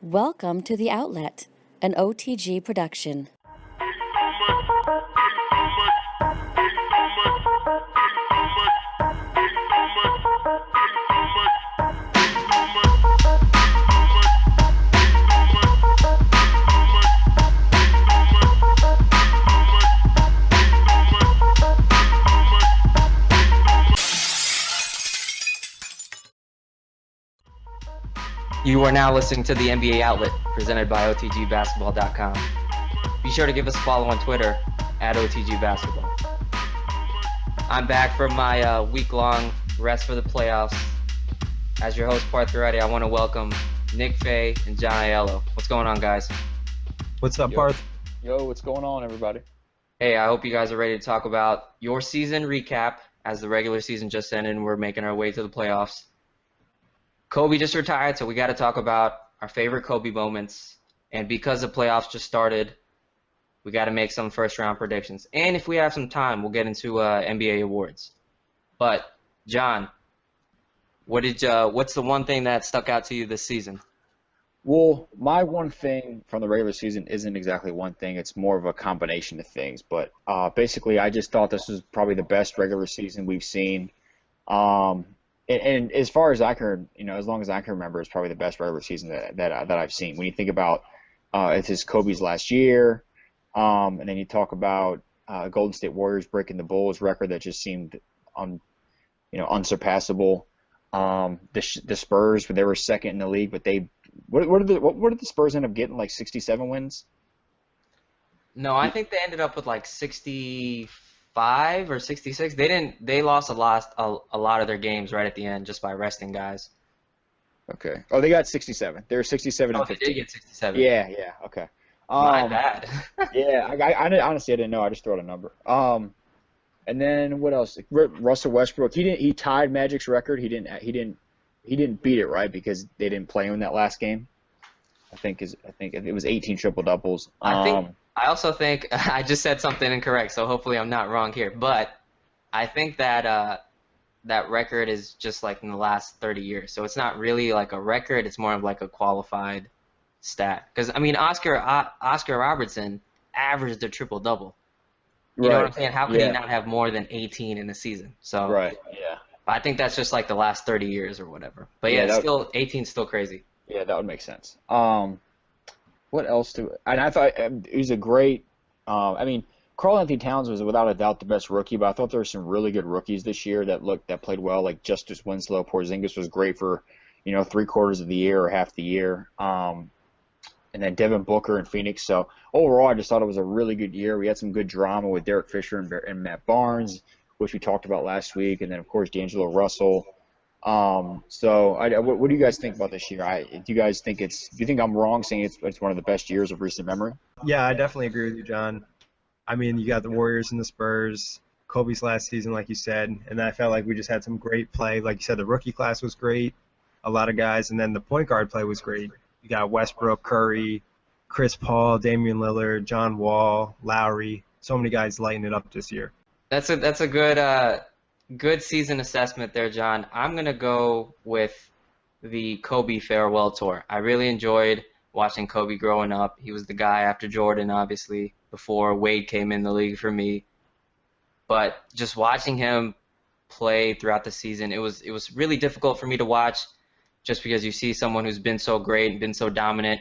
Welcome to The Outlet, an OTG production. You are now listening to the NBA Outlet, presented by OTGBasketball.com. Be sure to give us a follow on Twitter at OTGBasketball. I'm back from my week-long rest for the playoffs. As your host, Parth Goradia, I want to welcome Nick Fay and John Aiello. What's going on, guys? What's up, Parth? Yo, what's going on, everybody? Hey, I hope you guys are ready to talk about your season recap as the regular season just ended and we're making our way to the playoffs. Kobe just retired, so we got to talk about our favorite Kobe moments. And because the playoffs just started, we got to make some first-round predictions. And if we have some time, we'll get into NBA awards. But, John, what's the one thing that stuck out to you this season? Well, my one thing from the regular season isn't exactly one thing. It's more of a combination of things. But basically, I just thought this was probably the best regular season we've seen. And as far as I can, as long as I can remember, it's probably the best regular season that I've seen. When you think about it's Kobe's last year, and then you talk about Golden State Warriors breaking the Bulls record that just seemed unsurpassable. The Spurs, they were second in the league, but what did the Spurs end up getting, like 67 wins? No, I think they ended up with like 65 or 66. They lost a lot of their games right at the end just by resting guys. Okay. Oh, they got 67. They were 67 and 15. They did get 67. Yeah, okay. My bad. Yeah, I honestly I didn't know. I just threw out a number. And then what else? Russell Westbrook. He tied Magic's record. He didn't beat it, right? Because they didn't play him in that last game. I think it was 18 triple doubles. I also think I just said something incorrect, so hopefully I'm not wrong here. But I think that that record is just like in the last 30 years. So it's not really like a record. It's more of like a qualified stat. Because, I mean, Oscar Robertson averaged a triple-double. You know what I'm saying? How could he not have more than 18 in the season? So right, yeah. I think that's just like the last 30 years or whatever. But yeah, 18 is still crazy. Yeah, that would make sense. What else and I thought it was a great Karl Anthony Towns was without a doubt the best rookie, but I thought there were some really good rookies this year that played well, like Justice Winslow. Porzingis was great for, 3/4 of the year or half the year. And then Devin Booker and Phoenix. So overall, I just thought it was a really good year. We had some good drama with Derek Fisher and Matt Barnes, which we talked about last week, and then of course D'Angelo Russell. What do you guys think about this year? Do you think I'm wrong saying it's one of the best years of recent memory? Yeah, I definitely agree with you, John. I mean, you got the Warriors and the Spurs, Kobe's last season, like you said, and I felt like we just had some great play. Like you said, the rookie class was great, a lot of guys, and then the point guard play was great. You got Westbrook, Curry, Chris Paul, Damian Lillard, John Wall, Lowry, so many guys lighting it up this year. That's a good season assessment there, John. I'm going to go with the Kobe farewell tour. I really enjoyed watching Kobe growing up. He was the guy after Jordan, obviously, before Wade came in the league for me. But just watching him play throughout the season, it was really difficult for me to watch just because you see someone who's been so great and been so dominant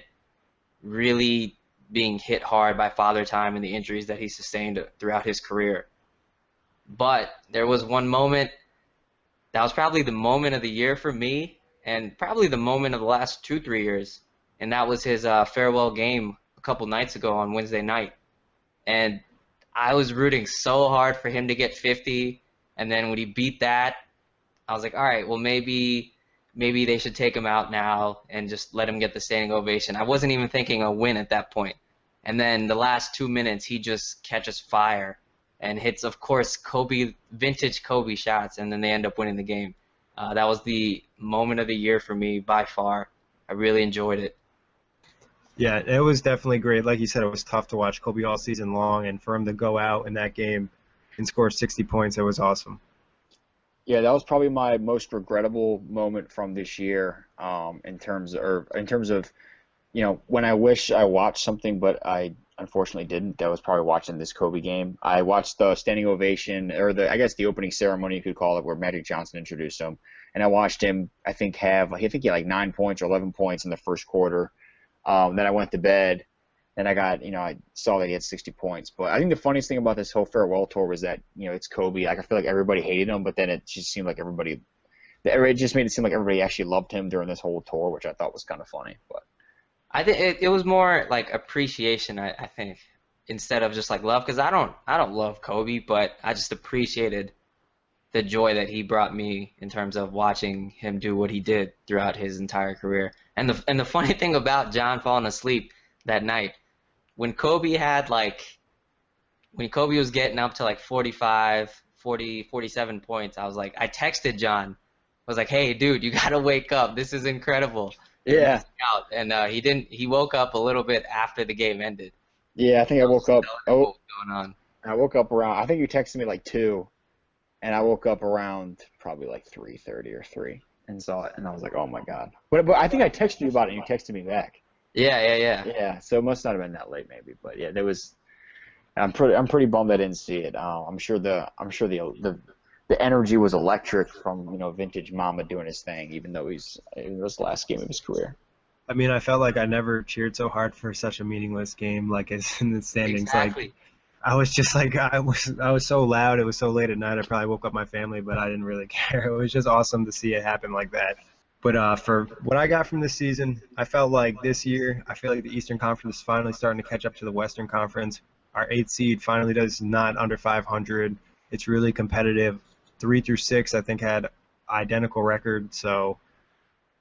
really being hit hard by father time and the injuries that he sustained throughout his career. But there was one moment that was probably the moment of the year for me and probably the moment of the last 2-3 years, and that was his farewell game a couple nights ago on Wednesday night. And I was rooting so hard for him to get 50, and then when he beat that, I was like, all right, well, maybe they should take him out now and just let him get the standing ovation. I wasn't even thinking a win at that point. And then the last 2 minutes, he just catches fire and hits, of course, vintage Kobe shots, and then they end up winning the game. That was the moment of the year for me by far. I really enjoyed it. Yeah, it was definitely great. Like you said, it was tough to watch Kobe all season long, and for him to go out in that game and score 60 points, it was awesome. Yeah, that was probably my most regrettable moment from this year, in terms of when I wish I watched something, but I unfortunately didn't, that was probably watching this Kobe game. I watched the standing ovation, or I guess the opening ceremony, you could call it, where Magic Johnson introduced him. And I watched him, I think he had like 9 points or 11 points in the first quarter. Then I went to bed, and I saw that he had 60 points. But I think the funniest thing about this whole farewell tour was that, it's Kobe. Like, I feel like everybody hated him, but then it just seemed like it just made it seem like everybody actually loved him during this whole tour, which I thought was kind of funny. But I think it was more like appreciation, I think, instead of just like love, because I don't love Kobe, but I just appreciated the joy that he brought me in terms of watching him do what he did throughout his entire career. And the funny thing about John falling asleep that night, when Kobe was getting up to like 45, 40, 47 points, I texted John. I was like, "Hey, dude, you gotta wake up. This is incredible." You're yeah, missing out. And he didn't. He woke up a little bit after the game ended. yeah, I think I woke up. What was going on? I woke up around. I think you texted me like 2, and I woke up around probably like 3:30 or 3, and saw it, and I was like, "Oh my God!" But I think I texted you about it, and you texted me back. Yeah. Yeah, so it must not have been that late, maybe. But yeah, there was. I'm pretty bummed I didn't see it. I'm sure the energy was electric from vintage Mama doing his thing, even though it was the last game of his career. I mean, I felt like I never cheered so hard for such a meaningless game, like as in the standings. Exactly. Like I was just like I was so loud. It was so late at night. I probably woke up my family, but I didn't really care. It was just awesome to see it happen like that. But for what I got from this season, I felt like this year, I feel like the Eastern Conference is finally starting to catch up to the Western Conference. Our 8th seed finally does not under 500. It's really competitive. 3 through 6, I think, had identical records. So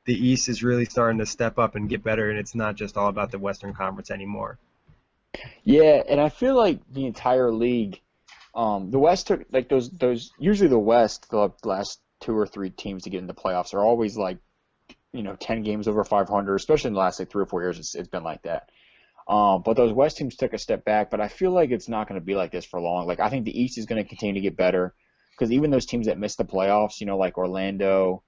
the East is really starting to step up and get better, and it's not just all about the Western Conference anymore. Yeah, and I feel like the entire league, the West took like those usually the West, the last 2 or 3 teams to get into playoffs are always like 10 games over 500, especially in the last like 3 or 4 years. It's been like that. But those West teams took a step back, but I feel like it's not going to be like this for long. Like I think the East is going to continue to get better because even those teams that missed the playoffs, like Orlando,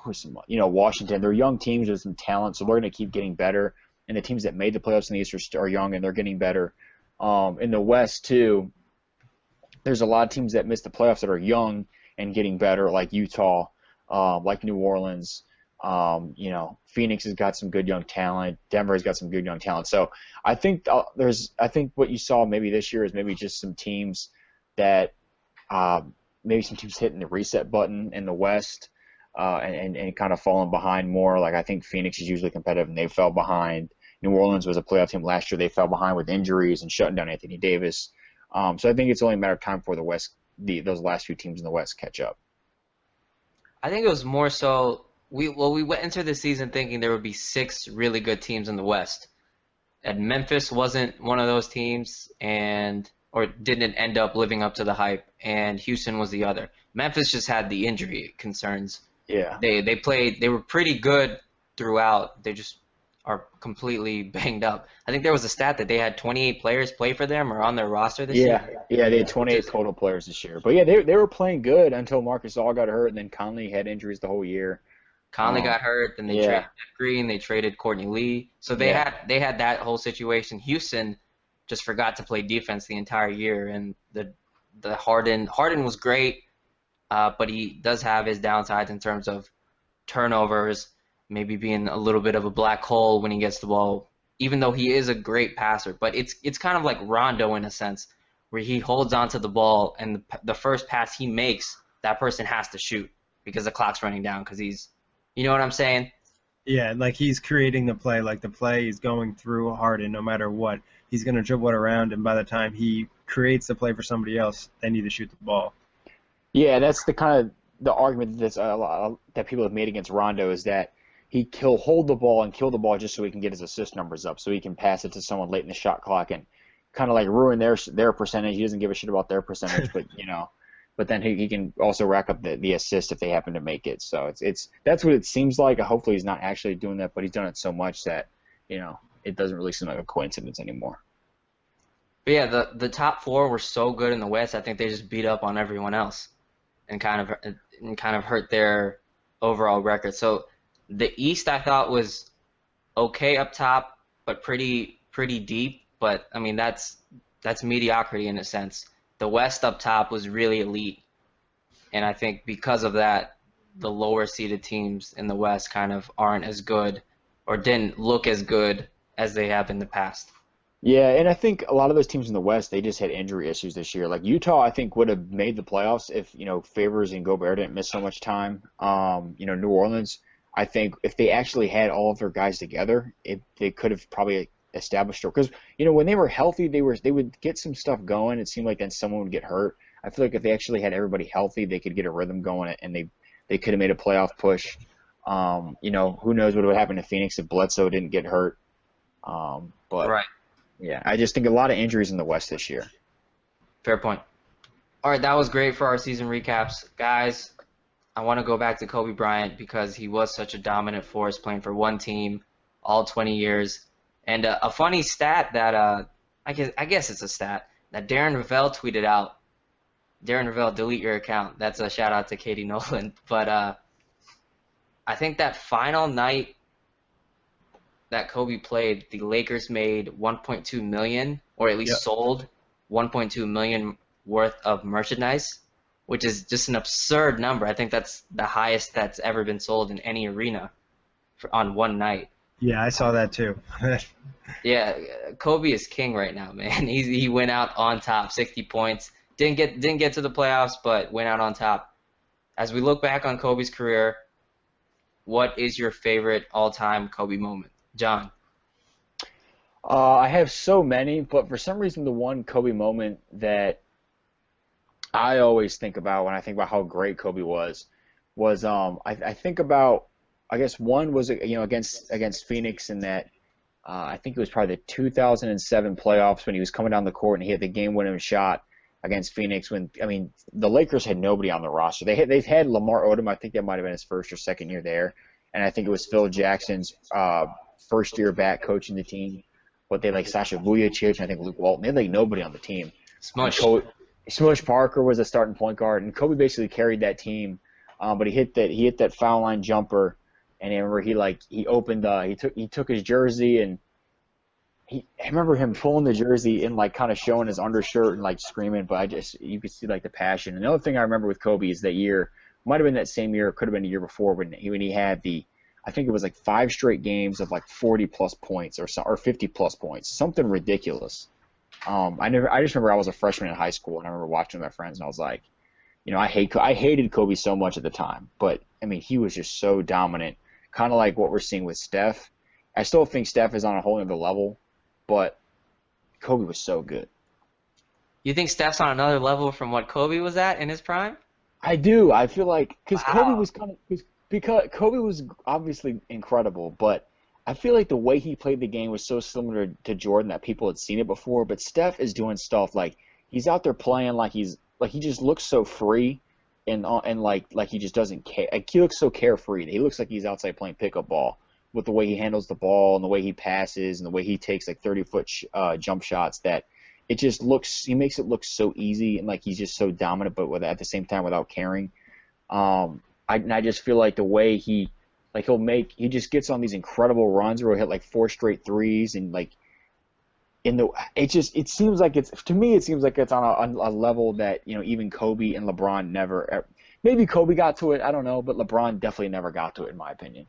Washington, they're young teams with some talent, so they're going to keep getting better. And the teams that made the playoffs in the East are young and they're getting better. In the West too, there's a lot of teams that missed the playoffs that are young and getting better, like Utah, like New Orleans. Phoenix has got some good young talent. Denver has got some good young talent. So I think what you saw maybe this year is maybe just some teams that maybe some teams hitting the reset button in the West and kind of falling behind more. Like I think Phoenix is usually competitive and they fell behind. New Orleans was a playoff team last year. They fell behind with injuries and shutting down Anthony Davis. So I think it's only a matter of time for the West, those last few teams in the West catch up. I think it was more so we went into the season thinking there would be 6 really good teams in the West, and Memphis wasn't one of those teams, or didn't end up living up to the hype, and Houston was the other. Memphis just had the injury concerns. Yeah. They were pretty good throughout. They just are completely banged up. I think there was a stat that they had 28 players play for them or on their roster this year. Yeah, they had 28 total players this year. But yeah, they were playing good until Marcus All got hurt, and then Conley had injuries the whole year. Conley got hurt, then they traded Jeff Green, they traded Courtney Lee. So they had that whole situation. Houston just forgot to play defense the entire year, and the Harden was great, but he does have his downsides in terms of turnovers, maybe being a little bit of a black hole when he gets the ball, even though he is a great passer. But it's kind of like Rondo in a sense, where he holds onto the ball, and the first pass he makes, that person has to shoot because the clock's running down because he's, you know what I'm saying? Yeah, like he's creating the play. Like the play is going through Harden no matter what. He's going to dribble it around, and by the time he creates the play for somebody else, they need to shoot the ball. Yeah, that's the kind of the argument that people have made against Rondo is that he'll hold the ball and kill the ball just so he can get his assist numbers up, so he can pass it to someone late in the shot clock and kind of like ruin their percentage. He doesn't give a shit about their percentage, but then he can also rack up the assist if they happen to make it. So that's what it seems like. Hopefully he's not actually doing that, but he's done it so much that it doesn't really seem like a coincidence anymore. But yeah, the top 4 were so good in the West. I think they just beat up on everyone else and kind of hurt their overall record. So the East, I thought, was okay up top, but pretty deep. But I mean, that's mediocrity in a sense. The West up top was really elite, and I think because of that, the lower seeded teams in the West kind of aren't as good or didn't look as good as they have in the past. Yeah, and I think a lot of those teams in the West, they just had injury issues this year. Like Utah, I think would have made the playoffs if, Favors and Gobert didn't miss so much time. New Orleans, I think if they actually had all of their guys together, they could have probably established it. Because, when they were healthy, they would get some stuff going. It seemed like then someone would get hurt. I feel like if they actually had everybody healthy, they could get a rhythm going, and they could have made a playoff push. Who knows what would happen to Phoenix if Bledsoe didn't get hurt. But Right. yeah, I just think a lot of injuries in the West this year. Fair point. All right, that was great for our season recaps. Guys, I want to go back to Kobe Bryant because he was such a dominant force playing for one team all 20 years. And a funny stat that I guess it's a stat that Darren Ravel tweeted out. Darren Ravel, delete your account. That's a shout out to Katie Nolan. But I think that final night that Kobe played, the Lakers made 1.2 million, or at least sold 1.2 million worth of merchandise, which is just an absurd number. I think that's the highest that's ever been sold in any arena on one night. Yeah, I saw that too. Yeah, Kobe is king right now, man. He went out on top, 60 points. Didn't get to the playoffs, but went out on top. As we look back on Kobe's career, what is your favorite all-time Kobe moment? John. I have so many, but for some reason, the one Kobe moment that I always think about when I think about how great Kobe was I think about, I guess one was against Phoenix in that I think it was probably the 2007 playoffs when he was coming down the court and he hit the game-winning shot against Phoenix. When the Lakers had nobody on the roster. They've had Lamar Odom. I think that might have been his first or second year there, and I think it was Phil Jackson's first year back coaching the team. But they Sasha Vujacic and I think Luke Walton. They had nobody on the team. Smush Parker was a starting point guard, and Kobe basically carried that team. But he hit that foul line jumper, and I remember he took his jersey and I remember him pulling the jersey and kind of showing his undershirt and screaming. But you could see the passion. And the other thing I remember with Kobe is that year, might have been that same year, could have been the year before when he had I think it was 5 straight games of 40-plus points or 50-plus points, something ridiculous. I just remember I was a freshman in high school and I remember watching with my friends and I was like, I hated Kobe so much at the time, but he was just so dominant, kind of like what we're seeing with Steph. I still think Steph is on a whole other level, but Kobe was so good. You think Steph's on another level from what Kobe was at in his prime? I do. I feel like because Wow. Because Kobe was obviously incredible, but I feel like the way he played the game was so similar to Jordan that people had seen it before. But Steph is doing stuff he's out there playing he just looks so free, and he just doesn't care. He looks so carefree. He looks like he's outside playing pickup ball with the way he handles the ball and the way he passes and the way he takes 30-foot jump shots. That it just he makes it look so easy and he's just so dominant, but at the same time without caring. I just feel like the way he just gets on these incredible runs where he'll hit 4 straight threes and it seems like it's on a level that even Kobe and LeBron never. Maybe Kobe got to it, I don't know, but LeBron definitely never got to it in my opinion.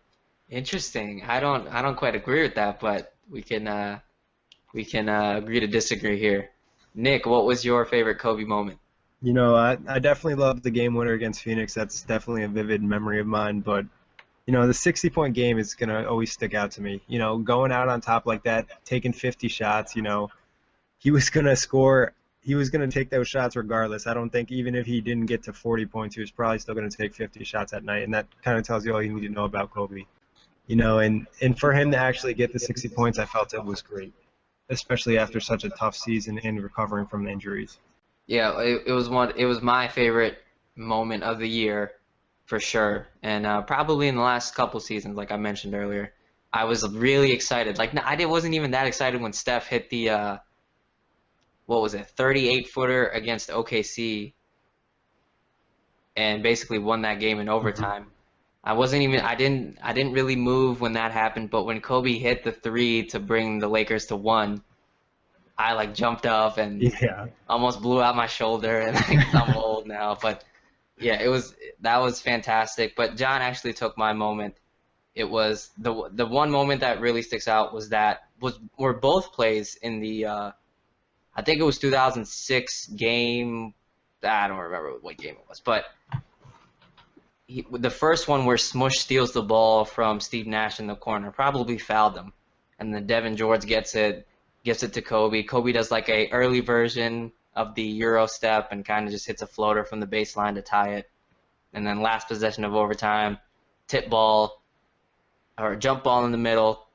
Interesting. I don't quite agree with that, but we can agree to disagree here. Nick, what was your favorite Kobe moment? I definitely love the game winner against Phoenix. That's definitely a vivid memory of mine. But, the 60-point game is going to always stick out to me. Going out on top like that, taking 50 shots, he was going to score. He was going to take those shots regardless. I don't think even if he didn't get to 40 points, he was probably still going to take 50 shots that night. And that kind of tells you all you need to know about Kobe. And for him to actually get the 60 points, I felt it was great, especially after such a tough season and recovering from injuries. Yeah, it was my favorite moment of the year for sure, and probably in the last couple seasons, like I mentioned earlier, I was really excited. I wasn't even that excited when Steph hit the 38-footer against OKC, and basically won that game in overtime. I didn't really move when that happened, but when Kobe hit the three to bring the Lakers to one, I like jumped up and Yeah. almost blew out my shoulder, and like, I'm old now, but yeah, that was fantastic. But John actually took my moment. It was the one moment that really sticks out were both plays in the I think it was 2006 game. I don't remember what game it was, but the first one where Smush steals the ball from Steve Nash in the corner, probably fouled him, and then Devin George gets it to Kobe. Kobe does like a early version of the Euro step and kind of just hits a floater from the baseline to tie it, and then last possession of overtime, tip ball or jump ball in the middle.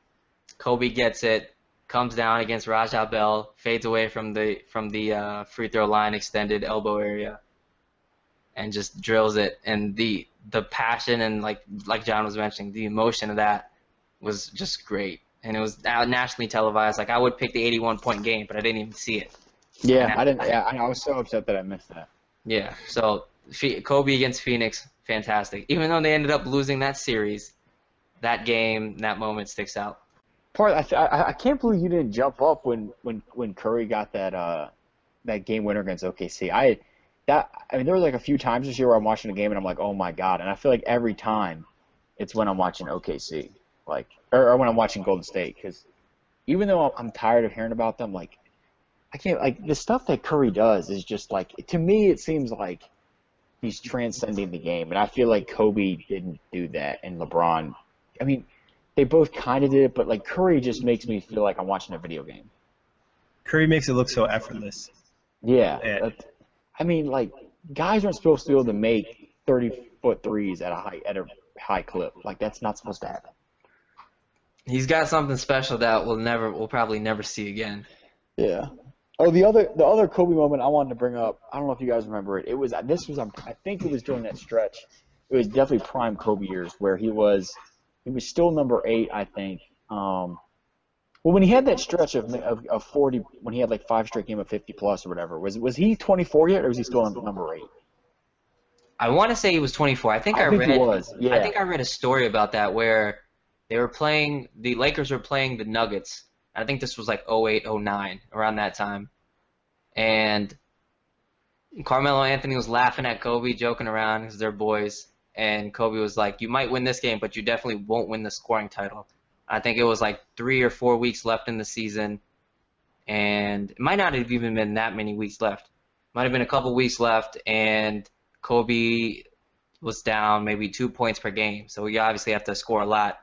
Kobe gets it, comes down against Raja Bell, fades away from the free throw line, extended elbow area, and just drills it. And the passion and like John was mentioning, the emotion of that was just great. And it was nationally televised. Like I would pick the 81-point game, but I didn't even see it. Yeah, I didn't. Yeah, I was so upset that I missed that. Yeah. So Kobe against Phoenix, fantastic. Even though they ended up losing that series, that game, that moment sticks out. Parth, I can't believe you didn't jump up when Curry got that game winner against OKC. I mean, there were like a few times this year where I'm watching the game and I'm like, oh my God. And I feel like every time it's when I'm watching OKC, like, or when I'm watching Golden State, because even though I'm tired of hearing about them, like, I can't, like, the stuff that Curry does is just like, to me, it seems like he's transcending the game. And I feel like Kobe didn't do that, and LeBron, I mean, they both kind of did it, but like Curry just makes me feel like I'm watching a video game. Curry makes it look so effortless. Yeah. I mean, like, guys aren't supposed to be able to make 30-foot threes at a high clip. Like, that's not supposed to happen. He's got something special that we'll probably never see again. Yeah. Oh, the other Kobe moment I wanted to bring up, I don't know if you guys remember it. I think it was during that stretch. It was definitely prime Kobe years where he was still number 8, I think. Well, when he had that stretch of 40, when he had like 5 straight games of 50 plus or whatever, was he 24 yet, or was he still number 8? I want to say he was 24. I think he was. Yeah. I think I read a story about that where the Lakers were playing the Nuggets. I think this was like 08, 09, around that time. And Carmelo Anthony was laughing at Kobe, joking around because they're boys. And Kobe was like, you might win this game, but you definitely won't win the scoring title. I think it was like 3 or 4 weeks left in the season. And it might not have even been that many weeks left. Might have been a couple weeks left, and Kobe was down maybe 2 points per game. So we obviously have to score a lot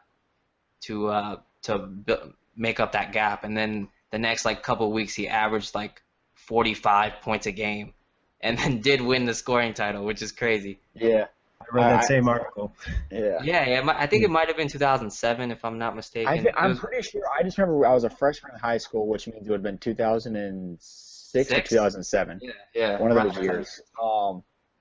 to make up that gap. And then the next like couple of weeks, he averaged like 45 points a game, and then did win the scoring title, which is crazy. Yeah. I read that same article. Yeah. Yeah. I think it might have been 2007, if I'm not mistaken. I'm pretty sure. I just remember I was a freshman in high school, which means it would have been 2006 or 2007. Yeah. One of those years.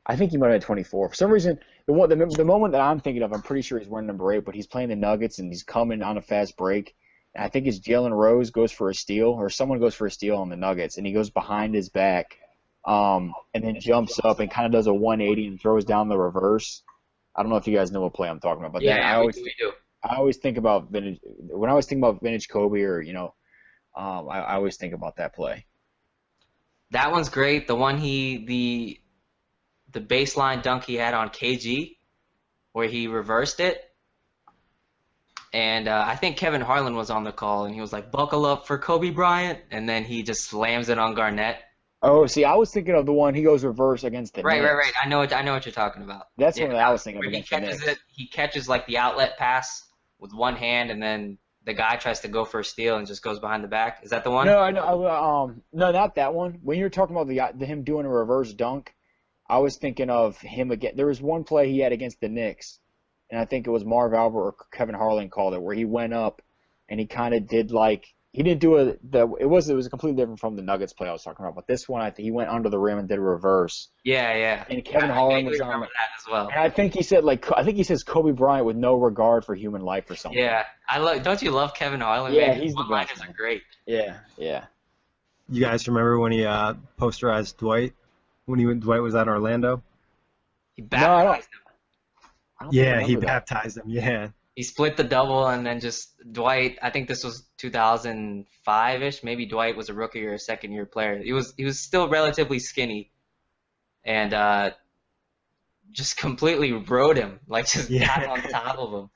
I think he might have been 24. For some reason, the moment that I'm thinking of, I'm pretty sure he's wearing number 8, but he's playing the Nuggets and he's coming on a fast break. And I think it's Jalen Rose goes for a steal, or someone goes for a steal on the Nuggets, and he goes behind his back, and then jumps up and kind of does a 180 and throws down the reverse. I don't know if you guys know what play I'm talking about, but we do. I always think about vintage. When I was thinking about vintage Kobe, or I always think about that play. That one's great. The one the baseline dunk he had on KG, where he reversed it. And I think Kevin Harlan was on the call, and he was like, buckle up for Kobe Bryant, and then he just slams it on Garnett. Oh, see, I was thinking of the one he goes reverse against the Knicks. Right. I know what you're talking about. That's what I was thinking of against the Knicks. He catches like the outlet pass with one hand, and then the guy tries to go for a steal and just goes behind the back. Is that the one? No, I know. No, not that one. When you're talking about him doing a reverse dunk, I was thinking of him again. There was one play he had against the Knicks, and I think it was Marv Albert or Kevin Harlan called it, where he went up and he kind of did like he didn't do it was completely different from the Nuggets play I was talking about. But this one, I think he went under the rim and did a reverse. Yeah. And Kevin Harlan was on that as well. And I think he says Kobe Bryant with no regard for human life or something. Yeah, don't you love Kevin Harlan? Yeah, man? he's the best. One-liners are great. Yeah. You guys remember when he posterized Dwight? Dwight was at Orlando? He baptized him. I don't think I Yeah, he remember that. baptized them. Yeah. He split the double, and then just Dwight. I think this was 2005-ish. Maybe Dwight was a rookie or a second-year player. He was still relatively skinny, and just completely rode him, like just got Yeah. on top of him.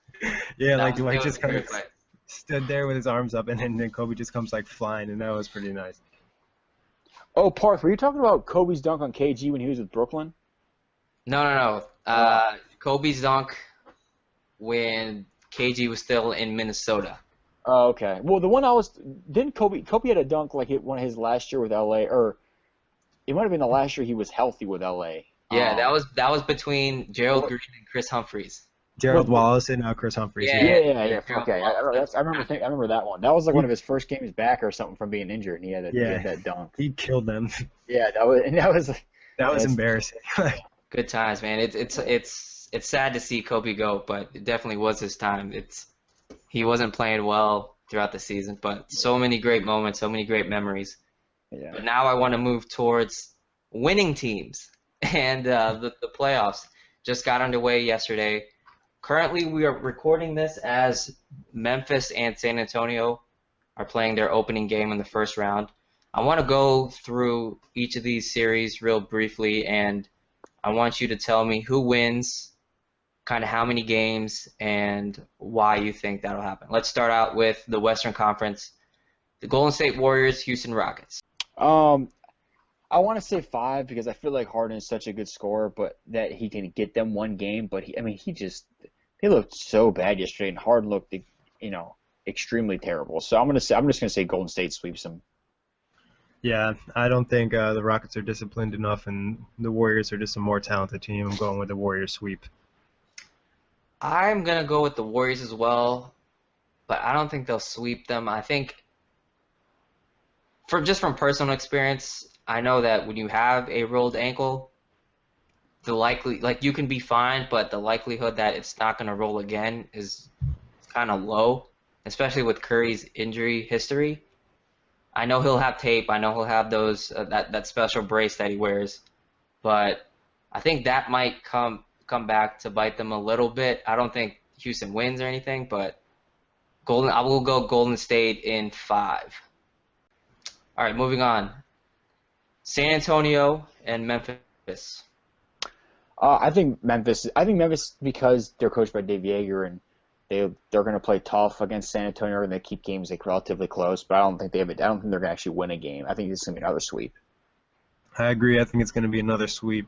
Yeah, That like was Dwight it was just a kind great of play. stood there with his arms up, and then Kobe just comes like flying, and that was pretty nice. Oh, Parth, were you talking about Kobe's dunk on KG when he was with Brooklyn? No, no, no. Uh, Kobe's dunk when KG was still in Minnesota. oh, okay. Well, the one I was didn't Kobe had a dunk like one of his last year with LA, or it might have been the last year he was healthy with LA. Yeah, that was between Gerald What, Green and Chris Humphries. Gerald what, Wallace and Chris Humphries. Yeah, Yeah. yeah, yeah, yeah, yeah, yeah. Gerald Okay, Wallace. That was I remember that one. That was like one He, of his first games back or something from being injured, and he had yeah, that dunk. he killed them. Yeah, that was That was that's embarrassing. good times, man. It's sad to see Kobe go, but it definitely was his time. He wasn't playing well throughout the season, but so many great moments, so many great memories. yeah. But now I want to move towards winning teams, and the playoffs just got underway yesterday. Currently, we are recording this as Memphis and San Antonio are playing their opening game in the first round. I want to go through each of these series real briefly, and I want you to tell me who wins, kind of how many games, and why you think that'll happen. Let's start out with the Western Conference. The Golden State Warriors, Houston Rockets. Um, I want to say 5 because I feel like Harden is such a good scorer, but that he can get them one game. But he looked so bad yesterday, and Harden looked, extremely terrible. So I'm just gonna say Golden State sweeps them. Yeah, I don't think the Rockets are disciplined enough, and the Warriors are just a more talented team. I'm going with the Warriors sweep. I'm going to go with the Warriors as well, but I don't think they'll sweep them. I think, from personal experience, I know that when you have a rolled ankle, you can be fine, but the likelihood that it's not going to roll again is kind of low, especially with Curry's injury history. I know he'll have tape. I know he'll have those that special brace that he wears, but I think that might come back to bite them a little bit. I don't think Houston wins or anything, but I will go Golden State in 5. All right, moving on. San Antonio and Memphis. I think Memphis. Because they're coached by Dave Yeager and they're going to play tough against San Antonio and they keep games like relatively close. But I don't think they're going to actually win a game. I think it's going to be another sweep. I agree. I think it's going to be another sweep.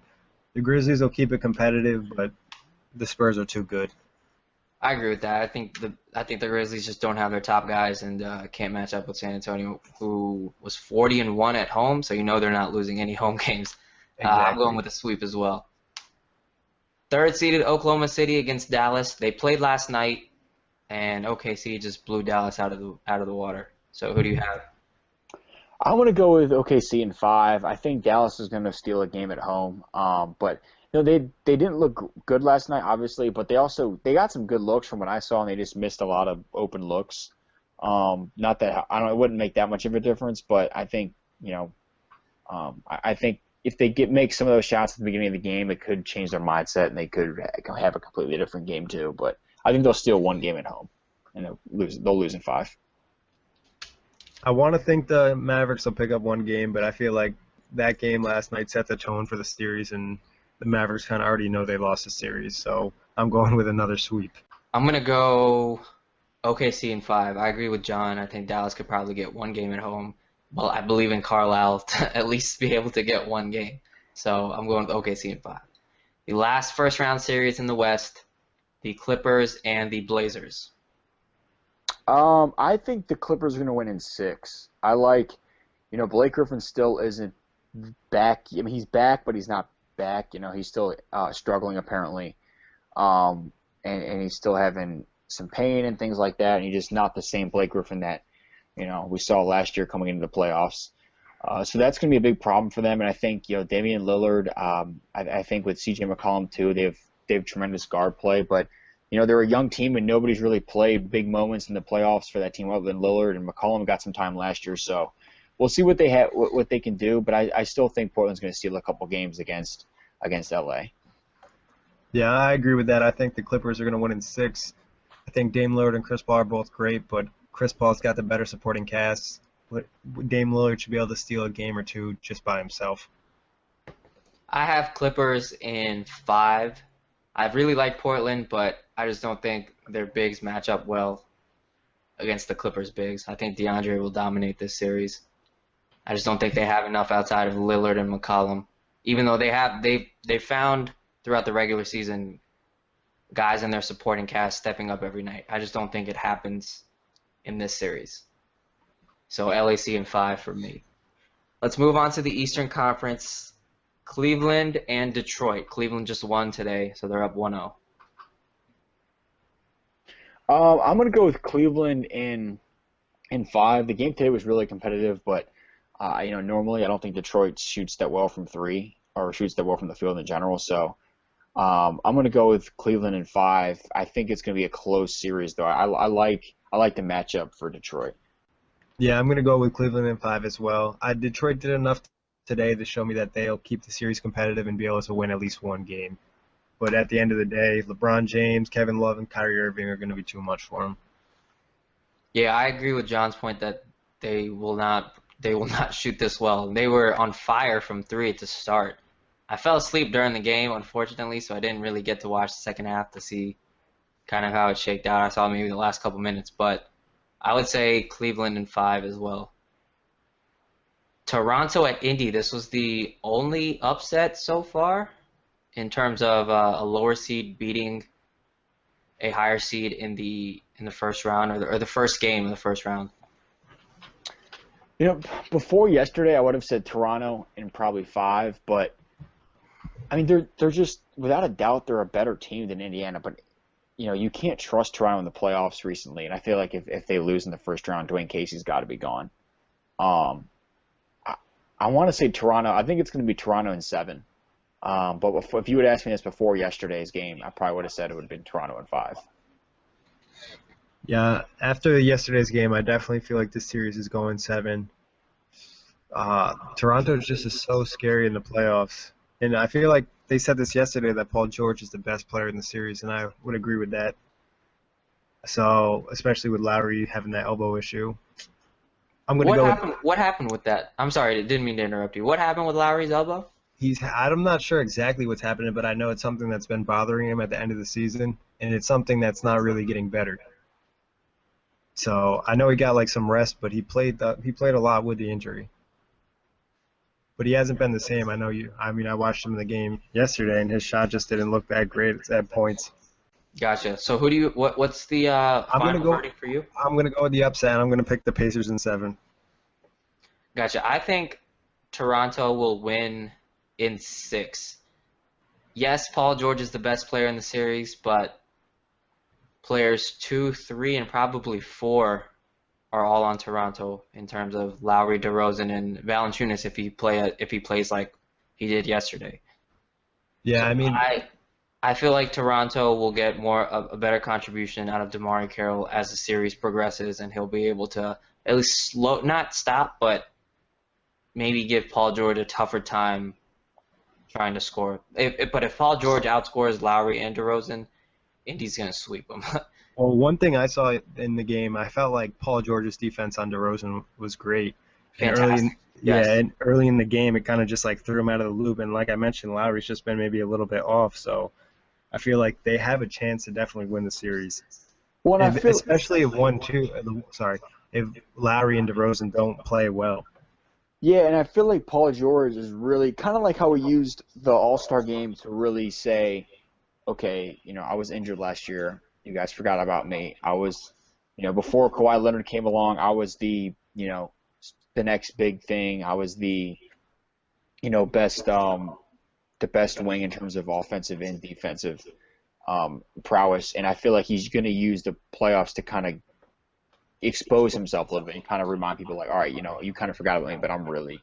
The Grizzlies will keep it competitive, but the Spurs are too good. I agree with that. I think the Grizzlies just don't have their top guys and can't match up with San Antonio, who was 40-1 at home, so they're not losing any home games. I'm Exactly. going with a sweep as well. Third seeded Oklahoma City against Dallas. They played last night, and OKC just blew Dallas out of the water. So who do you have? I'm going to go with OKC in 5. I think Dallas is going to steal a game at home. But they didn't look good last night, obviously, but they got some good looks from what I saw, and they just missed a lot of open looks. Not that it wouldn't make that much of a difference, but I think I think if they make some of those shots at the beginning of the game, it could change their mindset, and they could have a completely different game too. But I think they'll steal one game at home, and they'll lose in 5. I want to think the Mavericks will pick up one game, but I feel like that game last night set the tone for the series, and the Mavericks kind of already know they lost the series. So I'm going with another sweep. I'm going to go OKC in 5. I agree with John. I think Dallas could probably get one game at home. Well, I believe in Carlisle to at least be able to get one game. So I'm going with OKC in 5. The last first round series in the West, the Clippers and the Blazers. I think the Clippers are going to win in 6. I like, Blake Griffin still isn't back. I mean, he's back, but he's not back. He's still struggling apparently, and he's still having some pain and things like that. And he's just not the same Blake Griffin that we saw last year coming into the playoffs. So that's going to be a big problem for them. And I think Damian Lillard. I think with C.J. McCollum too, they have tremendous guard play, but they're a young team and nobody's really played big moments in the playoffs for that team other than Lillard, and McCollum got some time last year. So we'll see what they can do. But I still think Portland's going to steal a couple games against LA. Yeah, I agree with that. I think the Clippers are going to win in 6. I think Dame Lillard and Chris Paul are both great, but Chris Paul's got the better supporting cast. Dame Lillard should be able to steal a game or two just by himself. I have Clippers in 5. I really like Portland, but I just don't think their bigs match up well against the Clippers bigs. I think DeAndre will dominate this series. I just don't think they have enough outside of Lillard and McCollum. Even though they found throughout the regular season guys in their supporting cast stepping up every night. I just don't think it happens in this series. So LAC in 5 for me. Let's move on to the Eastern Conference. Cleveland and Detroit. Cleveland just won today, so they're up 1-0. I'm going to go with Cleveland in 5. The game today was really competitive, but normally I don't think Detroit shoots that well from 3 or shoots that well from the field in general. So I'm going to go with Cleveland in 5. I think it's going to be a close series, though. I like the matchup for Detroit. Yeah, I'm going to go with Cleveland in 5 as well. Detroit did enough today to show me that they'll keep the series competitive and be able to win at least one game. But at the end of the day, LeBron James, Kevin Love, and Kyrie Irving are going to be too much for them. Yeah, I agree with John's point that they will not shoot this well. They were on fire from 3 to start. I fell asleep during the game, unfortunately, so I didn't really get to watch the second half to see kind of how it shaked out. I saw maybe the last couple minutes, but I would say Cleveland in 5 as well. Toronto at Indy. This was the only upset so far in terms of a lower seed beating a higher seed in the first round or the first game of the first round. Before yesterday, I would have said Toronto in probably 5, but I mean they're just without a doubt they're a better team than Indiana, but you can't trust Toronto in the playoffs recently, and I feel like if they lose in the first round, Dwayne Casey's got to be gone. I want to say Toronto. I think it's going to be Toronto in 7. But if you would ask me this before yesterday's game, I probably would have said it would have been Toronto in 5. Yeah, after yesterday's game, I definitely feel like this series is going 7. Toronto just is so scary in the playoffs. And I feel like they said this yesterday that Paul George is the best player in the series, and I would agree with that. So, especially with Lowry having that elbow issue. What happened with that? I'm sorry, I didn't mean to interrupt you. What happened with Lowry's elbow? I'm not sure exactly what's happening, but I know it's something that's been bothering him at the end of the season, and it's something that's not really getting better. So I know he got like some rest, but he played a lot with the injury. But he hasn't been the same. I watched him in the game yesterday, and his shot just didn't look that great at points. Gotcha. So what's the final verdict for you? I'm gonna go with the upset. I'm gonna pick the Pacers in 7. Gotcha. I think Toronto will win in 6. Yes, Paul George is the best player in the series, but players 2, 3, and probably 4 are all on Toronto in terms of Lowry, DeRozan, and Valanciunas if he plays like he did yesterday. Yeah, so I feel like Toronto will get a better contribution out of DeMar Carroll as the series progresses, and he'll be able to at least not stop, but maybe give Paul George a tougher time trying to score. But if Paul George outscores Lowry and DeRozan, Indy's going to sweep them. Well, one thing I saw in the game, I felt like Paul George's defense on DeRozan was great. Fantastic. And early in the game, it kind of just like threw him out of the loop. And like I mentioned, Lowry's just been maybe a little bit off. So I feel like they have a chance to definitely win the series. Well, especially if if Lowry and DeRozan don't play well. Yeah, and I feel like Paul George is really kind of like how we used the All-Star game to really say, okay, I was injured last year. You guys forgot about me. I was, before Kawhi Leonard came along, I was the next big thing. I was the, the best wing in terms of offensive and defensive prowess. And I feel like he's going to use the playoffs to kind of expose himself a little bit and kind of remind people like, all right, you kind of forgot about me, but I'm really,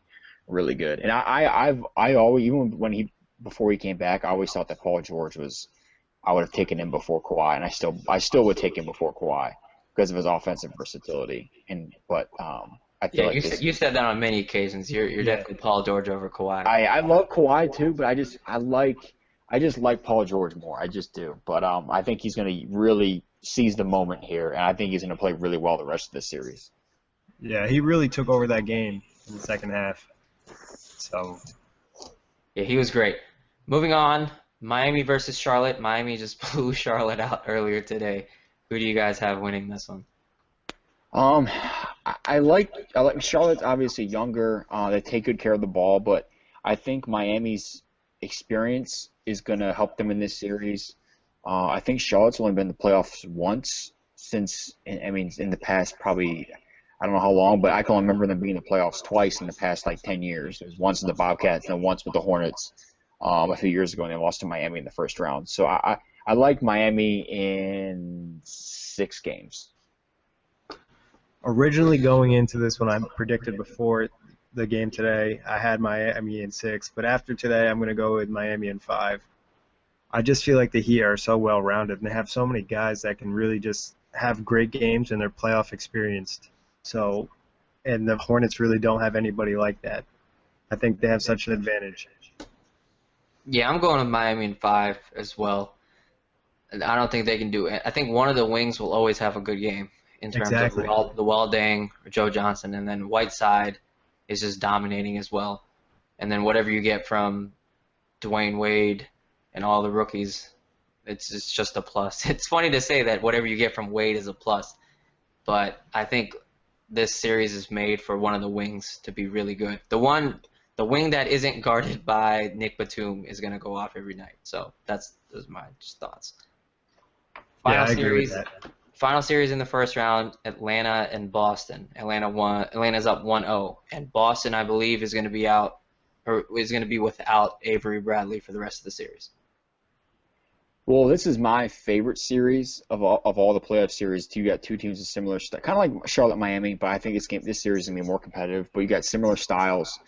really good. And I always, even before he came back, I always thought that Paul George I would have taken him before Kawhi, and I still would take him before Kawhi because of his offensive versatility. But I feel like you said that on many occasions. You're definitely Paul George over Kawhi. I love Kawhi too, but I I just like Paul George more. I just do. But I think he's going to really seize the moment here, and I think he's going to play really well the rest of the series. Yeah, he really took over that game in the second half. So, Yeah, he was great. Moving on, Miami versus Charlotte. Miami just blew Charlotte out earlier today. Who do you guys have winning this one? I like Charlotte's obviously younger. They take good care of the ball, but I think Miami's experience is going to help them in this series. I think Charlotte's only been in the playoffs once since, I mean, in the past probably, I don't know how long, but I can only remember them being in the playoffs twice in the past like 10 years. It was once with the Bobcats and then once with the Hornets a few years ago, and they lost to Miami in the first round. So I like Miami in 6 games. originally going into this when I predicted before the game today, I had Miami in 6, but after today, I'm going to go with Miami in 5. I just feel like the Heat are so well-rounded, and they have so many guys that can really just have great games, and they're playoff experienced. So, and the Hornets really don't have anybody like that. I think they have such an advantage. Yeah, I'm going with Miami in 5 as well. I don't think they can do it. I think one of the wings will always have a good game in terms Exactly. of the Welding or Joe Johnson, and then Whiteside is just dominating as well. And then whatever you get from Dwayne Wade and all the rookies, it's just a plus. It's funny to say that whatever you get from Wade is a plus, but I think this series is made for one of the wings to be really good. The wing that isn't guarded by Nick Batum is going to go off every night. So those are my just thoughts. Yeah, I agree with that. Final series in the first round, Atlanta and Boston. Atlanta's up 1-0, and Boston, I believe, is going to be without Avery Bradley for the rest of the series. Well, this is my favorite series of all the playoff series. You got two teams of similar kind of like Charlotte, Miami, but I think this series is going to be more competitive. But you got similar styles.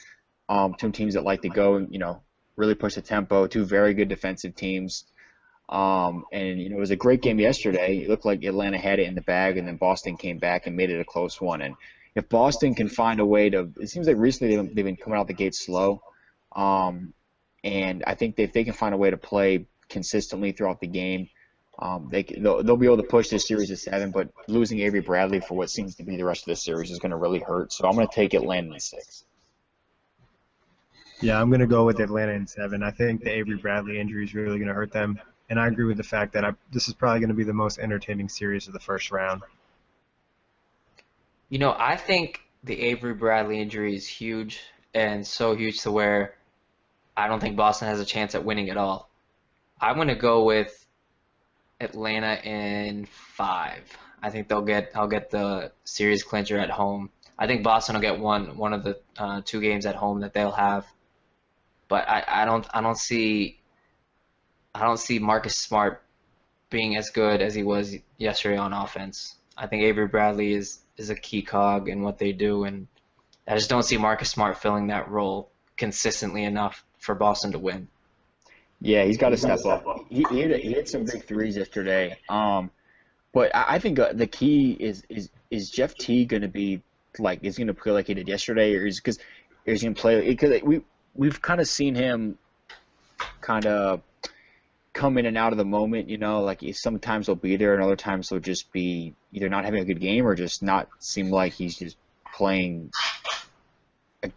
Two teams that like to go and really push the tempo. Two very good defensive teams. And it was a great game yesterday. It looked like Atlanta had it in the bag, and then Boston came back and made it a close one. And if Boston can find a way to, it seems like recently they've been coming out the gate slow. And I think if they can find a way to play consistently throughout the game, they'll be able to push this series to 7. But losing Avery Bradley for what seems to be the rest of the series is going to really hurt. So I'm going to take Atlanta in 6. Yeah, I'm going to go with Atlanta in 7. I think the Avery Bradley injury is really going to hurt them. And I agree with the fact that this is probably going to be the most entertaining series of the first round. I think the Avery Bradley injury is huge, and so huge to where I don't think Boston has a chance at winning at all. I'm going to go with Atlanta in 5. I think I'll get the series clincher at home. I think Boston will get one of the 2 games at home that they'll have. But I don't see Marcus Smart being as good as he was yesterday on offense. I think Avery Bradley is a key cog in what they do, and I just don't see Marcus Smart filling that role consistently enough for Boston to win. Yeah, he's got to step up. He hit some big threes yesterday. But I think the key is Jeff Teague going to be like, is going to play like he did yesterday, or is he going to play? Because we've kind of seen him kind of come in and out of the moment, like sometimes he'll be there and other times he'll just be either not having a good game or just not seem like he's just playing. I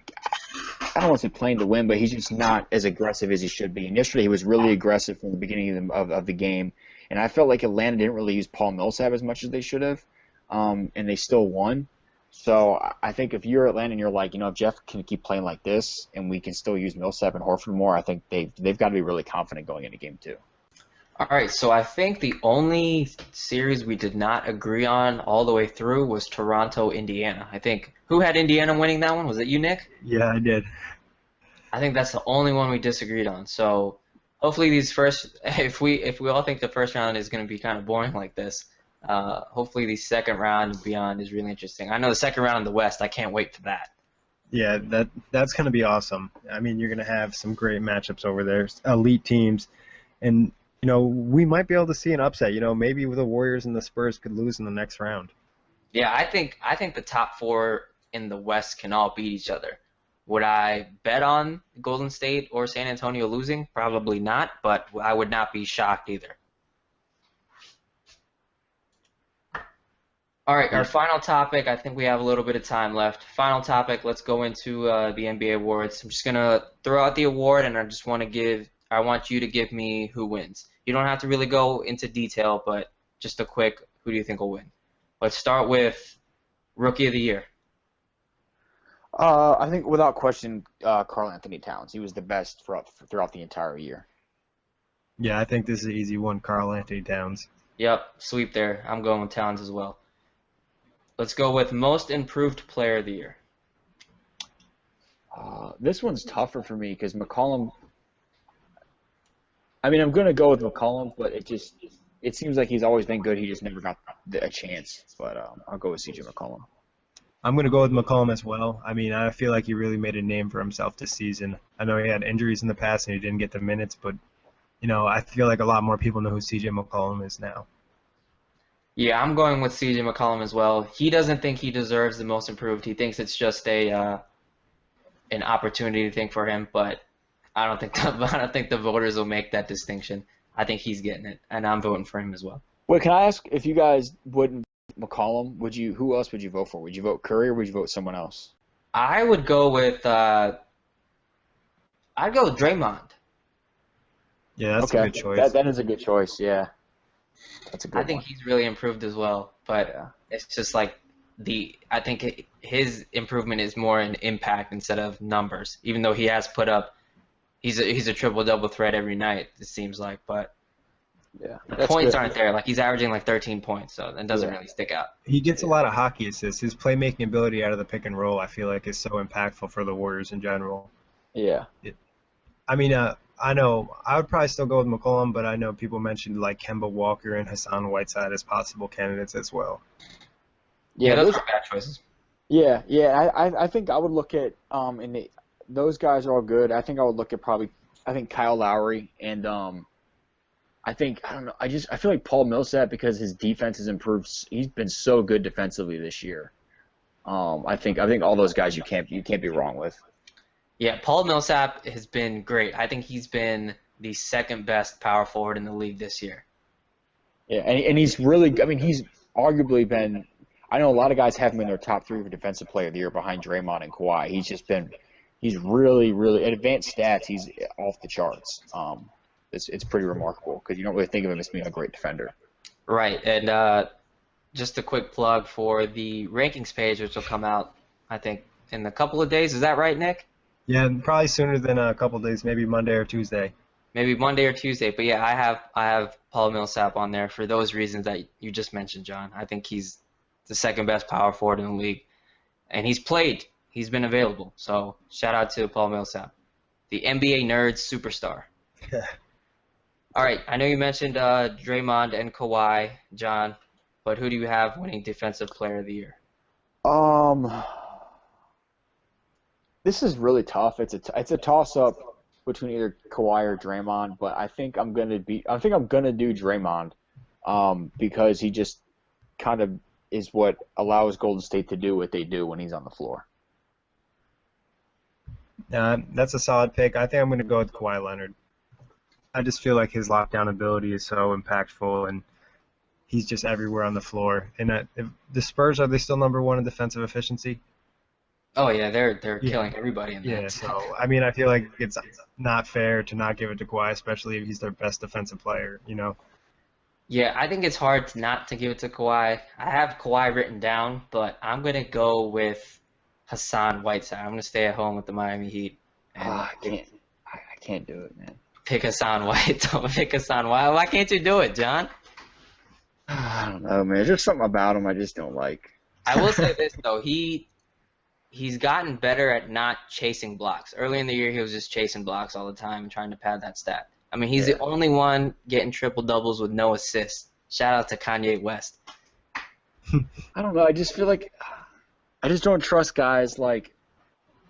don't want to say playing to win, but he's just not as aggressive as he should be. And yesterday he was really aggressive from the beginning of the game, and I felt like Atlanta didn't really use Paul Millsap as much as they should have, and they still won. So I think if you're Atlanta and you're like, if Jeff can keep playing like this and we can still use Millsap and Horford more, I think they've got to be really confident going into game 2. All right, so I think the only series we did not agree on all the way through was Toronto-Indiana. I think who had Indiana winning that one? Was it you, Nick? Yeah, I did. I think that's the only one we disagreed on. So hopefully if we all think the first round is going to be kind of boring like this, hopefully the second round and beyond is really interesting. I know the second round in the West, I can't wait for that. Yeah, that's going to be awesome. I mean, you're going to have some great matchups over there, elite teams, and we might be able to see an upset. Maybe the Warriors and the Spurs could lose in the next round. Yeah, I think the top 4 in the West can all beat each other, Would I bet on Golden State or San Antonio losing? Probably not, but I would not be shocked either. All right, our final topic. I think we have a little bit of time left. Final topic. Let's go into the NBA awards. I'm just gonna throw out the award, and I want you to give me who wins. You don't have to really go into detail, but just a quick, who do you think will win? Let's start with Rookie of the Year. I think without question, Karl Anthony Towns. He was the best throughout the entire year. Yeah, I think this is an easy one, Karl Anthony Towns. Yep, sweep there. I'm going with Towns as well. Let's go with Most Improved Player of the Year. This one's tougher for me because McCollum. I mean, I'm going to go with McCollum, but it seems like he's always been good. He just never got a chance. But I'll go with CJ McCollum. I'm going to go with McCollum as well. I mean, I feel like he really made a name for himself this season. I know he had injuries in the past and he didn't get the minutes, but, I feel like a lot more people know who CJ McCollum is now. Yeah, I'm going with CJ McCollum as well. He doesn't think he deserves the Most Improved. He thinks it's just an opportunity thing for him, but I don't think the voters will make that distinction. I think he's getting it, and I'm voting for him as well. Wait, can I ask if you guys wouldn't McCollum? Who else would you vote for? Would you vote Curry or would you vote someone else? I would go with I'd go with Draymond. Yeah, that's a good choice. That is a good choice. Yeah, that's a good. I think he's really improved as well, but it's just like I think his improvement is more in impact instead of numbers. Even though he has put up, he's a triple-double threat every night. It seems like, but the points aren't there. Like he's averaging like 13 points, so that doesn't really stick out. He gets a lot of hockey assists. His playmaking ability out of the pick and roll, I feel like, is so impactful for the Warriors in general. Yeah. I mean, I know I would probably still go with McCollum, but I know people mentioned like Kemba Walker and Hassan Whiteside as possible candidates as well. Yeah, those are bad choices. Yeah. I think I would look at those guys are all good. I think I would look at Kyle Lowry and I don't know. I feel like Paul Millsap because his defense has improved. He's been so good defensively this year. I think all those guys you can't be wrong with. Yeah, Paul Millsap has been great. I think he's been the second best power forward in the league this year. Yeah, and he's really. I mean, he's arguably been. I know a lot of guys have him in their top 3 for Defensive Player of the Year behind Draymond and Kawhi. He's really, really at advanced stats. He's off the charts. It's pretty remarkable because you don't really think of him as being a great defender. Right, and just a quick plug for the rankings page, which will come out, I think, in a couple of days. Is that right, Nick? Yeah, probably sooner than a couple of days, maybe Monday or Tuesday. Maybe Monday or Tuesday, but yeah, I have Paul Millsap on there for those reasons that you just mentioned, John. I think he's the second best power forward in the league, and he's been available. So shout out to Paul Millsap, the NBA nerds superstar. All right, I know you mentioned Draymond and Kawhi, John, but who do you have winning Defensive Player of the Year? This is really tough. It's a toss up between either Kawhi or Draymond, but I think I'm gonna do Draymond, because he just kind of is what allows Golden State to do what they do when he's on the floor. That's a solid pick. I think I'm gonna go with Kawhi Leonard. I just feel like his lockdown ability is so impactful, and he's just everywhere on the floor. And if the Spurs, are they still number 1 in defensive efficiency? Oh yeah, they're killing everybody in that. Yeah, so I mean, I feel like it's not fair to not give it to Kawhi, especially if he's their best defensive player. Yeah, I think it's hard not to give it to Kawhi. I have Kawhi written down, but I'm gonna go with Hassan Whiteside. I'm gonna stay at home with the Miami Heat. And I can't do it, man. Pick Hassan White. Don't pick Hassan White. Why can't you do it, John? I don't know, man. There's just something about him I just don't like. I will say this though, he's gotten better at not chasing blocks. Early in the year, he was just chasing blocks all the time and trying to pad that stat. I mean, he's the only one getting triple doubles with no assists. Shout out to Kanye West. I don't know. I just feel like I just don't trust guys like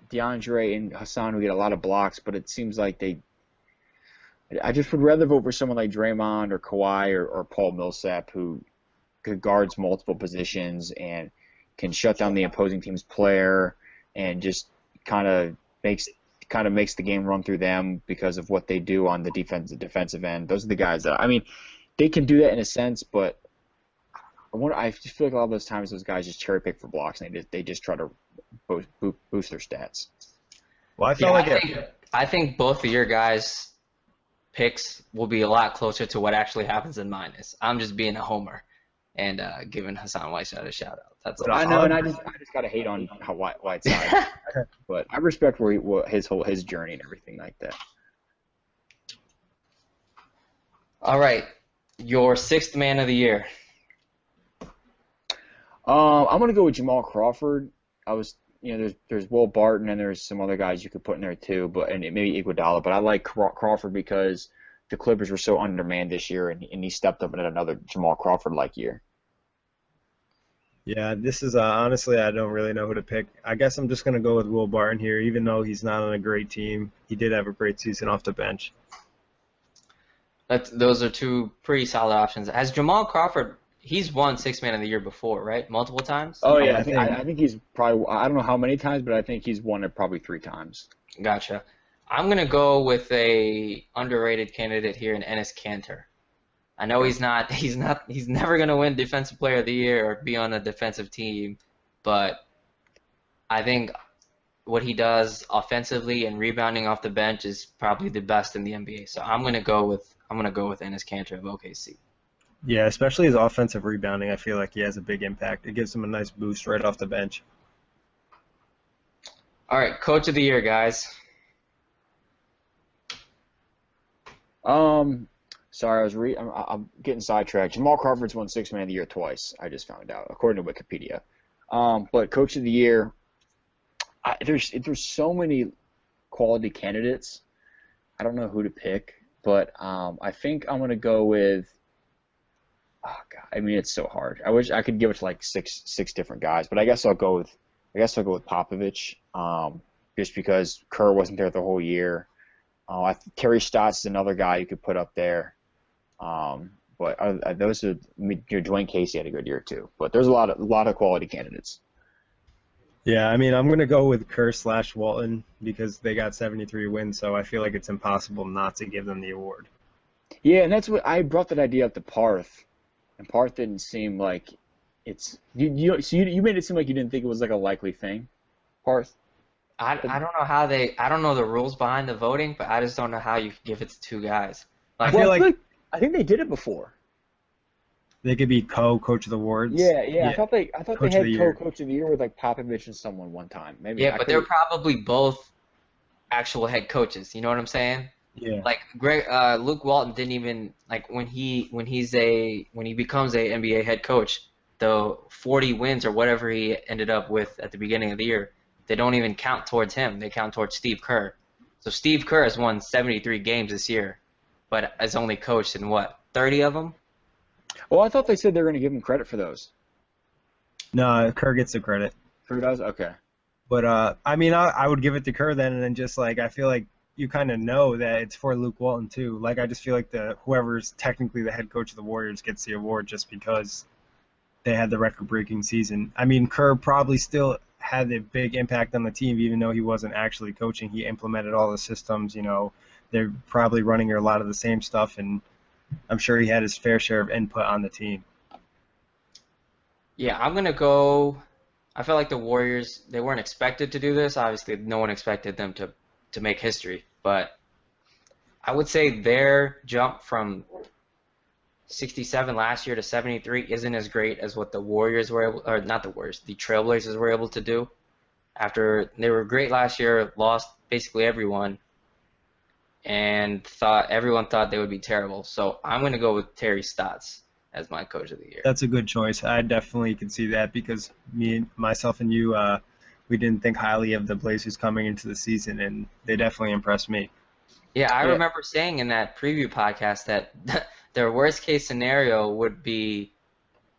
DeAndre and Hassan who get a lot of blocks, but it seems like I just would rather vote for someone like Draymond or Kawhi or Paul Millsap who guards multiple positions and can shut down the opposing team's player and just kind of makes the game run through them because of what they do on the defensive end. Those are the guys that, I mean, they can do that in a sense, but I just feel like a lot of those times those guys just cherry pick for blocks and they just try to boost their stats. Well, I felt like I think both of your guys' picks will be a lot closer to what actually happens than mine is. I'm just being a homer and giving Hassan Whiteside a shout out. That's all. I know, and I just gotta hate on how Whiteside, but I respect his journey and everything like that. All right, your sixth man of the year. I'm gonna go with Jamal Crawford. There's Will Barton and there's some other guys you could put in there too, and maybe Iguodala. But I like Crawford because the Clippers were so undermanned this year, and he stepped up and had another Jamal Crawford-like year. Yeah, this is honestly, I don't really know who to pick. I guess I'm just gonna go with Will Barton here, even though he's not on a great team. He did have a great season off the bench. Those are two pretty solid options. Has Jamal Crawford? He's won Sixth Man of the Year before, right? Multiple times? Oh, yeah. I think he's probably, I don't know how many times, but I think he's won it probably 3 times. Gotcha. I'm going to go with a underrated candidate here in Enes Kanter. I know he's never going to win Defensive Player of the Year or be on a defensive team, but I think what he does offensively and rebounding off the bench is probably the best in the NBA. So I'm going to go with Enes Kanter of OKC. Yeah, especially his offensive rebounding, I feel like he has a big impact. It gives him a nice boost right off the bench. All right, Coach of the Year, guys. Sorry, I'm getting sidetracked. Jamal Crawford's won Sixth Man of the Year twice. I just found out, according to Wikipedia. But Coach of the Year, there's so many quality candidates. I don't know who to pick, but I think I'm gonna go with. Oh God, I mean it's so hard. I wish I could give it to like six different guys, but I guess I'll go with Popovich, just because Kerr wasn't there the whole year. Terry Stotts is another guy you could put up there, but those are. I mean, Dwayne Casey had a good year too, but there's a lot of quality candidates. Yeah, I mean I'm gonna go with Kerr/Walton because they got 73 wins, so I feel like it's impossible not to give them the award. Yeah, and that's what I brought that idea up to Parth. And Parth didn't seem like it's so you made it seem like you didn't think it was like a likely thing, Parth. I don't know how I don't know the rules behind the voting, but I just don't know how you give it to 2 guys. I feel like I think they did it before. They could be co-coach of the awards. Yeah. I thought they had Coach of co-coach of the year with like Popovich and someone one time. Maybe. Yeah, but they're probably both actual head coaches. You know what I'm saying? Yeah. Like Luke Walton didn't even when he becomes a NBA head coach, the 40 wins or whatever he ended up with at the beginning of the year, they don't even count towards him. They count towards Steve Kerr. So Steve Kerr has won 73 games this year, but has only coached in 30 of them? Well, I thought they said they were going to give him credit for those. No, Kerr gets the credit. Kerr does? Okay. But I mean, I would give it to Kerr then, and then just like I feel like you kind of know that it's for Luke Walton too. Like I just feel like whoever's technically the head coach of the Warriors gets the award just because they had the record-breaking season. I mean, Kerr probably still had a big impact on the team, even though he wasn't actually coaching. He implemented all the systems. You know, they're probably running a lot of the same stuff, and I'm sure he had his fair share of input on the team. Yeah, I'm gonna go. I feel like the Warriors, they weren't expected to do this. Obviously, no one expected them to make history. But I would say their jump from 67 last year to 73 isn't as great as what the Warriors were able, or not the Warriors, the Trailblazers were able to do. After they were great last year, lost basically everyone, and everyone thought they would be terrible. So I'm going to go with Terry Stotts as my coach of the year. That's a good choice. I definitely can see that because myself and you, we didn't think highly of the Blazers coming into the season, and they definitely impressed me. Yeah, I remember saying in that preview podcast that their worst case scenario would be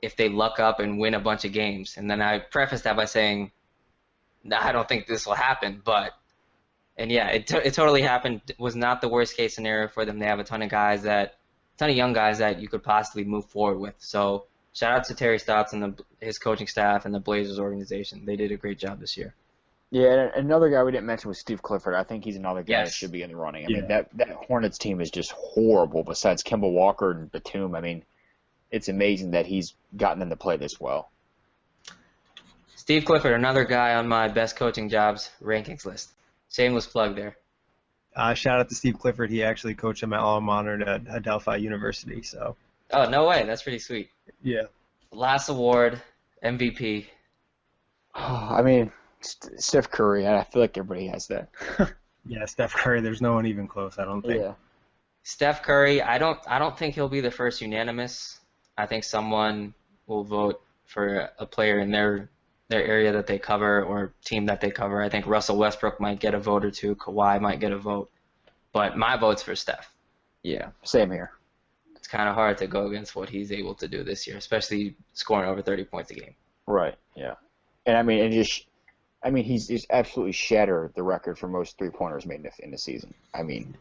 if they luck up and win a bunch of games. And then I prefaced that by saying, I don't think this will happen, and yeah, it totally happened. It was not the worst case scenario for them. They have a ton of young guys that you could possibly move forward with. So shout out to Terry Stotts and his coaching staff and the Blazers organization. They did a great job this year. Yeah, and another guy we didn't mention was Steve Clifford. I think he's another guy that Yes. should be in the running. I Yeah. mean, that Hornets team is just horrible besides Kemba Walker and Batum. I mean, it's amazing that he's gotten them to play this well. Steve Clifford, another guy on my best coaching jobs rankings list. Shameless plug there. Shout out to Steve Clifford. He actually coached at my alma mater at Adelphi University. So Oh, no way. That's pretty sweet. yeah. Last award, MVP. I mean, Steph Curry. I feel like everybody has that. Yeah, Steph Curry. There's no one even close, I don't think. Yeah. Steph Curry, I don't think he'll be the first unanimous. I think someone will vote for a player in their area that they cover or team that they cover. I think Russell Westbrook might get a vote or two. Kawhi might get a vote. But my vote's for Steph. Yeah. Same here. It's kind of hard to go against what he's able to do this year, especially scoring over 30 points a game. Right. Yeah. And I mean, he's just absolutely shattered the record for most three-pointers made in the season. I mean,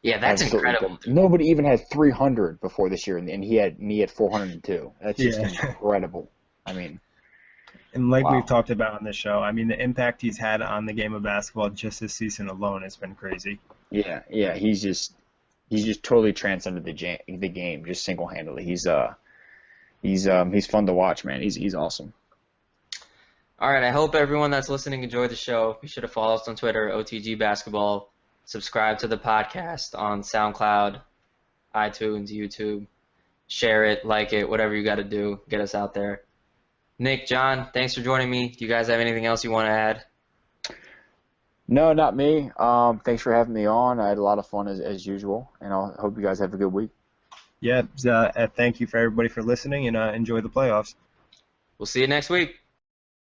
Yeah, that's absolutely incredible. nobody even had 300 before this year, and he had 402. That's just incredible. I mean, And like wow. we've talked about on this show, I mean, the impact he's had on the game of basketball just this season alone has been crazy. Yeah, he's just totally transcended the game just single-handedly. He's fun to watch, man. He's awesome. All right, I hope everyone that's listening enjoyed the show. Be sure to follow us on Twitter, OTG Basketball. Subscribe to the podcast on SoundCloud, iTunes, YouTube. Share it, like it, whatever you got to do. Get us out there. Nick, John, thanks for joining me. Do you guys have anything else you want to add? No, not me. Thanks for having me on. I had a lot of fun as usual, and I hope you guys have a good week. Yeah, thank you for everybody for listening, and enjoy the playoffs. We'll see you next week.